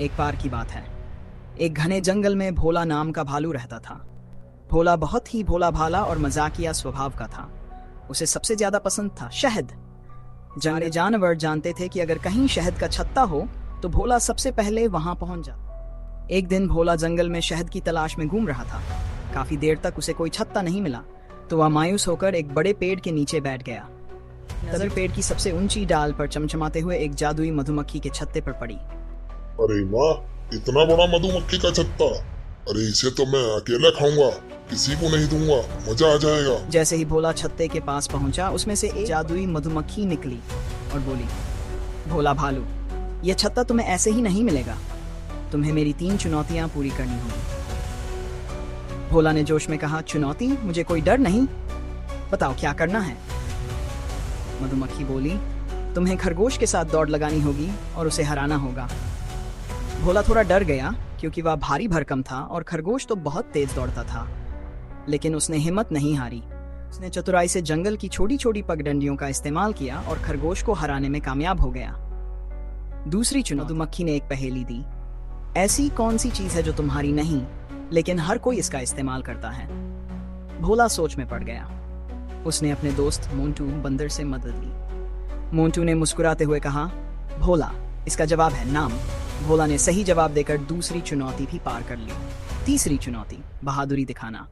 एक बार की बात है। एक घने जंगल में भोला नाम का भालू रहता था। भोला बहुत ही भोला भाला और मजाकिया स्वभाव का था। उसे सबसे ज्यादा पसंद था शहद। जंगली जानवर जानते थे कि अगर कहीं शहद का छत्ता हो तो भोला सबसे पहले वहां पहुंच जाता। एक दिन भोला जंगल में शहद की तलाश में घूम रहा था। काफी देर तक उसे कोई छत्ता नहीं मिला तो वह मायूस होकर एक बड़े पेड़ के नीचे बैठ गया। नजर पेड़ की सबसे ऊंची डाल पर चमचमाते हुए एक जादुई मधुमक्खी के छत्ते पर पड़ी। अरे वाह, इतना बड़ा मधुमक्खी का छत्ता। अरे इसे तो मैं अकेला खाऊंगा, किसी को नहीं दूंगा, मजा आ जाएगा। जैसे ही भोला छत्ते के पास पहुंचा उसमें से एक जादुई मधुमक्खी निकली और बोली, भोला भालू, यह छत्ता तुम्हें ऐसे ही नहीं मिलेगा। तुम्हें मेरी 3 चुनौतियां पूरी करनी होंगी। भोला ने जोश में कहा, चुनौती? मुझे कोई डर नहीं, बताओ क्या करना है। मधुमक्खी बोली, तुम्हें खरगोश के साथ दौड़ लगानी होगी और उसे हराना होगा। भोला थोड़ा डर गया क्योंकि वह भारी भरकम था और खरगोश तो बहुत तेज दौड़ता था, लेकिन उसने हिम्मत नहीं हारी। उसने चतुराई से जंगल की छोटी छोटी पगडंडियों का इस्तेमाल किया और खरगोश को हराने में कामयाब हो गया। दूसरी चुनौती, मधुमक्खी ने एक पहेली दी। ऐसी कौन सी चीज है जो तुम्हारी नहीं लेकिन हर कोई इसका इस्तेमाल करता है। भोला सोच में पड़ गया। उसने अपने दोस्त मोंटू बंदर से मदद ली। मोंटू ने मुस्कुराते हुए कहा, भोला, इसका जवाब है नाम। भोला ने सही जवाब देकर दूसरी चुनौती भी पार कर ली। तीसरी चुनौती, बहादुरी दिखाना।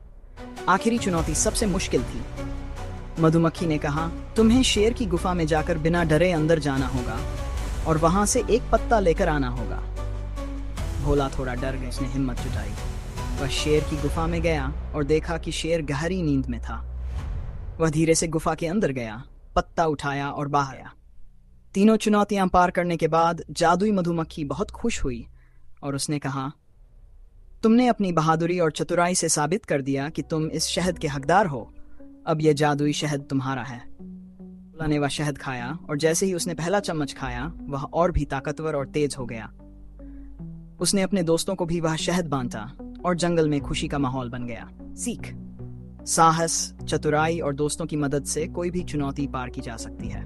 आखिरी चुनौती सबसे मुश्किल थी। मधुमक्खी ने कहा, तुम्हें शेर की गुफा में जाकर बिना डरे अंदर जाना होगा और वहां से एक पत्ता लेकर आना होगा। भोला थोड़ा डर गया। उसने हिम्मत जुटाई। वह शेर की गुफा में गया और देखा कि शेर गहरी नींद में था। वह धीरे से गुफा के अंदर गया, पत्ता उठाया और बाहर आया। तीनों चुनौतियां पार करने के बाद जादुई मधुमक्खी बहुत खुश हुई और उसने कहा, तुमने अपनी बहादुरी और चतुराई से साबित कर दिया कि तुम इस शहद के हकदार हो। अब यह जादुई शहद तुम्हारा है। भोला ने वह शहद खाया और जैसे ही उसने पहला चम्मच खाया वह और भी ताकतवर और तेज हो गया। उसने अपने दोस्तों को भी वह शहद बांटा और जंगल में खुशी का माहौल बन गया। सीख, साहस, चतुराई और दोस्तों की मदद से कोई भी चुनौती पार की जा सकती है।